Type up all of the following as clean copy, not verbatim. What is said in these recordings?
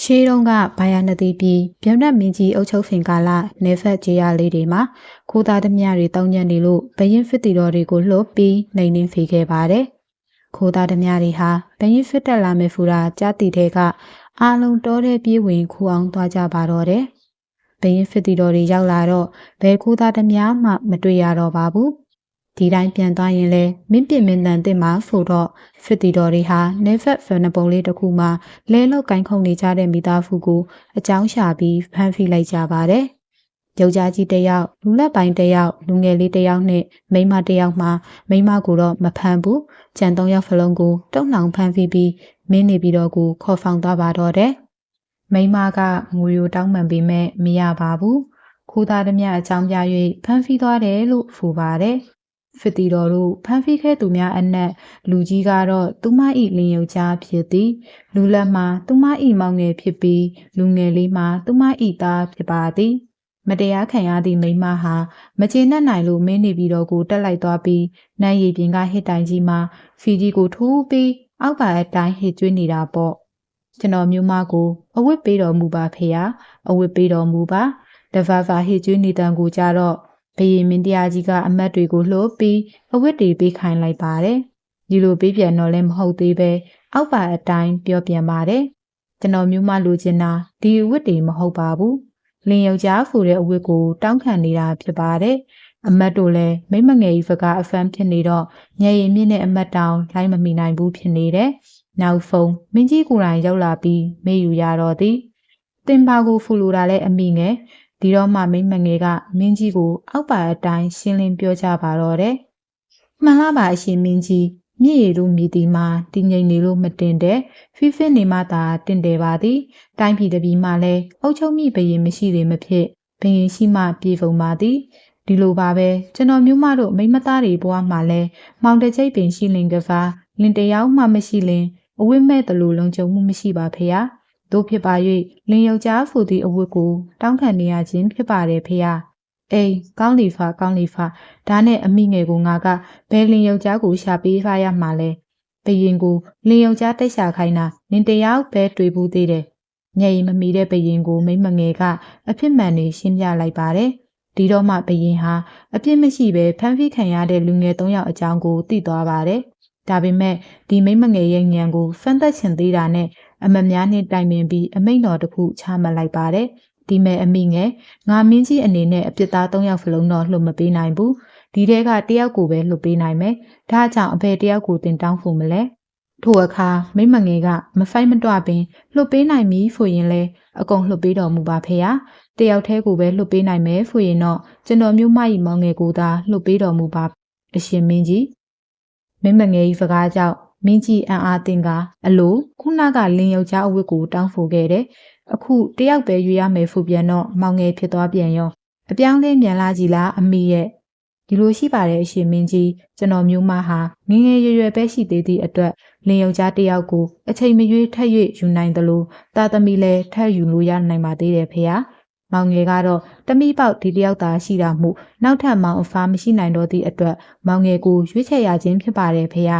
ရှေးတုန်းကဘာယာနတိပြည်ဗျမ္နမင်းကြီးအုပ်ချုပ်ဖင်ကာလနေဖက်ကြေးရလေးတွေမှာခိုးသားသမျှတွေတောင်းညံ့နေလို့ဘရင်ဖစ်တီတော်တွေကိုလှုပ်ပြီးနှိမ်နှင်းဖေခဲ့ပါတယ်။ခိုးသားသမျှတွေဟာဘရင်ဖစ်တက်လာမယ်ဖူတာကြားတီတဲ့ကအားလုံးတောတဲ့ပြေးဝင်ခိုးအောင်သွားကြပါတော့တယ်။ဘရင်ဖစ်တီတော်တွေရောက်လာတော့ဘယ်ခိုးသားသမျှမှမတွေ့ရတော့ပါဘူး။ဒီတိုင်းပြန်သွားရင်လဲမင်းပြင်းမင်းတန်တင်မှာဆိုတော့ဖစ်တီတော်တွေဟာနေဖက်ဖနပုံလေးတစ်ခုမှလဲလောက်ကိုင်းခုန်နေကြတဲ့မိသားစုကိုအကြောင်းရှာပြီးဖမ်းဖိလိုက်ကြပါတယ်။ယောက်ျားကြီးတစ်ယောက်လူလက်ပိုင်းတစ်ယောက်လူငယ်လေးတစ်ယောက်နဲ့မိန်းမတစ်ယောက်မှမိန်းမကိုတော့မဖမ်းဘူး။ကြံ3ယောက်ဖလုံးကိုတုံ့နှောင်ဖမ်းဖိပြီးမင်းနေပြီးတော့ကိုခေါ်ဖောင်သွားပါတော့တယ်။မိန်းမကငွေရိုတောင်းပန်ပေးမဲ့မရပါဘူး။ခိုးသားသမျှအကြောင်းပြ၍ဖမ်းဖိသွားတယ်လို့ဆိုပါတယ်။ဖစ်တီတော်တို့ဖမ်းဖိခဲ့သူများအနက်လူကြီးကတော့သူမ၏လင်ယောက်ျားဖြစ်သည်လူလက်မှာသူမ၏မောင်ငယ်ဖြစ်ပြီးလူငယ်လေးမှာသူမ၏သားဖြစ်ပါသည်မတရားခံရသည့်မိန်းမဟာမကျေနပ်နိုင်လို့မင်းနေပြီးတော့ကိုတက်လိုက်သွားပြီးနန်းရည်ပြင်ကဟစ်တိုင်ကြီးမှာဖီကြီးကိုထိုးပြီးအောက်ပါအတိုင်းဟစ်ကျွေးနေတာပေါ့ကျွန်တော်မျိုးမကိုအဝတ်ပေးတော်မူပါဖေဟာအဝတ်ပေးတော်မူပါတဗဗာဟစ်ကျွေးနေတန်ကိုကြတော့ဘယင်မင်းတရားကြီးကအမတ်တွေကိုလှုပ်ပြီးအဝတ်တွေပေးခိုင်းလိုက်ပါတယ်။ဒီလိုပေးပြန်တော့လည်းမဟုတ်သေးပဲအောက်ပါအတိုင်းပြောပြန်ပါတယ်။ကျွန်တော်မျိုးမလိုချင်တာဒီအဝတ်တွေမဟုတ်ပါဘူး။လင်ယောက်ျားဖူတဲ့အဝတ်ကိုတောင်းခံနေတာဖြစ်ပါတယ်။အမတ်တို့လည်းမိမငယ်ကြီးစကားအဖမ်းဖြစ်နေတော့ညရင်မြင့်တဲ့အမတ်တောင်လိုက်မမိနိုင်ဘူးဖြစ်နေတယ်။နောက်ဖုံမင်းကြီးကိုယ်တိုင်ရောက်လာပြီးမေးယူရတော့သည်။တင်ပါကိုဖူလိုတာလည်းအမိငယ်ဒီတော့မှမိမငယ်ကမင်းကြီးကိုအောက်ပါအတိုင်းရှင်းလင်းပြောကြပါတော့တယ်။မှန်လားပါအရှင်မင်းကြီးမြည်ရည်တို့မြည်တီမှာတည်ငြိမ်နေလို့မတင်တဲ့ဖိဖိနေမှသာတင်တယ်ပါသည်။တိုင်းပြည်တပြည်မှလည်းအုတ်ချုပ်မိဘရင်မရှိသေးမဖြစ်ဘရင်ရှိမှပြေဖုံပါသည်။ဒီလိုပါပဲကျွန်တော်မျိုးမတို့မိမသားတွေဘဝမှာလည်းမောင်တကျိတ်ပင်ရှိလင်ကစားလင်တယောက်မှမရှိလင်အဝိမဲ့တလူလုံးကြုံမှုမရှိပါဖေဟာ။တို့ဖြစ်ပါ၍လင်ယောက်ျားဖူသည့်အဝတ်ကိုတောင်းခံနေရခြင်းဖြစ်ပါတယ်ဖေဟာအေးကောင်းလီဖာကောင်းလီဖာဒါနဲ့အမိငယ်ကိုငါကဘယ်လင်ယောက်ျားကိုရှာပေးဖားရမှာလဲဘယင်ကိုလင်ယောက်ျားတိတ်ရှာခိုင်းတာနင်တယောက်ပဲတွေ့ဘူးသေးတယ်ညရင်မမီတဲ့ဘယင်ကိုမိမငယ်ကအဖြစ်မှန်နေရှင်းပြလိုက်ပါတယ်ဒီတော့မှဘယင်ဟာအပြစ်မရှိပဲဖမ်းဖိခံရတဲ့လူငယ်3ယောက်အကြောင်းကိုသိသွားပါတယ်ဒါပေမဲ့ဒီမိမငယ်ရဲ့ဉာဏ်ကိုဖန်သက်ချင်သေးတာနဲ့အမများနှင့်တိုင်ပင်ပြီးအမိန့်တော်တစ်ခုချမှတ်လိုက်ပါတယ်ဒီမဲ့အမိငယ်ငါမင်းကြီးအနေနဲ့အပြစ်သား3ယောက်စလုံးတော့လှုပ်မပေးနိုင်ဘူးဒီတဲကတယောက်ကိုပဲလှုပ်ပေးနိုင်မယ်ဒါကြောင့်အဖေတယောက်ကိုတင်တောင်းဖို့မလဲထို့အခါမိမငယ်ကမဖိုက်မတွပင်လှုပ်ပေးနိုင်ပြီဆိုရင်လဲအကုန်လှုပ်ပေးတော်မူပါဖေဟာတယောက်တည်းကိုပဲလှုပ်ပေးနိုင်မယ်ဆိုရင်တော့ကျွန်တော်မျိုးမကြီးမောင်ငယ်ကိုသာလှုပ်ပေးတော်မူပါအရှင်မင်းကြီးမိမငယ်ကြီးစကားကြောင့်မင်းကြီးအံ့အားသင်ကအလိုခုနကလင်းယောက်ျားအဝတ်ကိုတောင်းဖို့ခဲ့တယ်အခုတယောက်ပဲရွေးရမယ်ဖူပြန်တော့မောင်ငယ်ဖြစ်သွားပြန်ရောအပြောင်းလဲမြန်လာကြည်လားအမိရဲ့ဒီလိုရှိပါတယ်အရှင်မင်းကြီးကျွန်တော်မျိုးမဟာငငယ်ရွယ်ရွယ်ပဲရှိသေးသည့်အတွက်လင်းယောက်ျားတယောက်ကိုအချိန်မရွေးထက်၍ယူနိုင်သလိုတာသမီလည်းထက်ယူလို့ရနိုင်ပါသေးတယ်ဖေဟာမောင်ငယ်ကတော့တမိပေါက်ဒီတယောက်သာရှိတာမှုနောက်ထပ်မောင်အဖားမရှိနိုင်တော့သည့်အတွက်မောင်ငယ်ကိုရွေးချယ်ရခြင်းဖြစ်ပါတယ်ဖေဟာ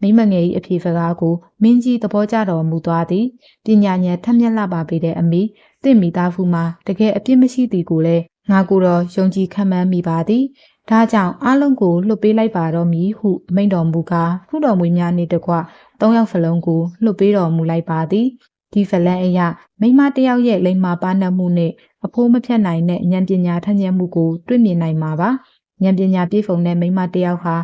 မိမငယ်၏အဖြေစကားကိုမင်းကြီးသဘောကျတော်မူသွားသည်ပညာဉာဏ်ထက်မြက်လာပါပေတဲ့အမိတင့်မိသားစုမှာတကယ်အပြစ်မရှိသည်ကိုလည်းငါကိုတော့ယုံကြည်ခံမှန်းမိပါသည်ဒါကြောင့်အားလုံးကိုလှုပ်ပေးလိုက်ပါတော့မည်ဟုမိန့်တော်မူကားဖူးတော်မွေများနှင့်တကွ3ယောက်စလုံးကိုလှုပ်ပေးတော်မူလိုက်ပါသည်ဒီဖလန်အရာမိမတယောက်ရဲ့လိမ္မာပါနှံ့မှုနှင့်အဖိုးမဖြတ်နိုင်တဲ့ဉာဏ်ပညာထက်မြက်မှုကိုတွေ့မြင်နိုင်မှာပါဉာဏ်ပညာပြည့်စုံတဲ့မိမတယောက်ဟာ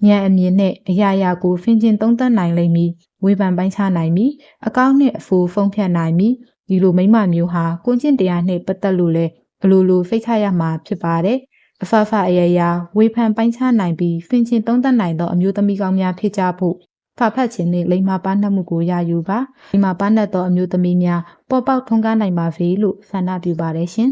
ဉာဏ်အမြင်နဲ့အရာရာကိုဖင်ကျင်သုံးသပ်နိုင်လိမ့်မည်ဝေဖန်ပိုင်းခြားနိုင်မည်အကောင်းနှင့်အဖိုးဖုံးဖြတ်နိုင်မည်ဒီလိုမိမမျိုးဟာကိုကျင့်တရားနှင့်ပတ်သက်လို့လဲအလိုလိုစိတ်ချရမှာဖြစ်ပါတယ်အဖဖအရာရာဝေဖန်ပိုင်းခြားနိုင်ပြီးဖင်ကျင်သုံးသပ်နိုင်သောအမျိုးသမီးကောင်းများဖြစ်ကြဖို့ဖဖတ်ခြင်းနှင့်လိမ္မာပါနှံ့မှုကိုရယူပါလိမ္မာပါနှံ့သောအမျိုးသမီးများပေါ်ပေါက်ထွန်းကားနိုင်ပါစေလို့ဆန္ဒပြုပါတယ်ရှင်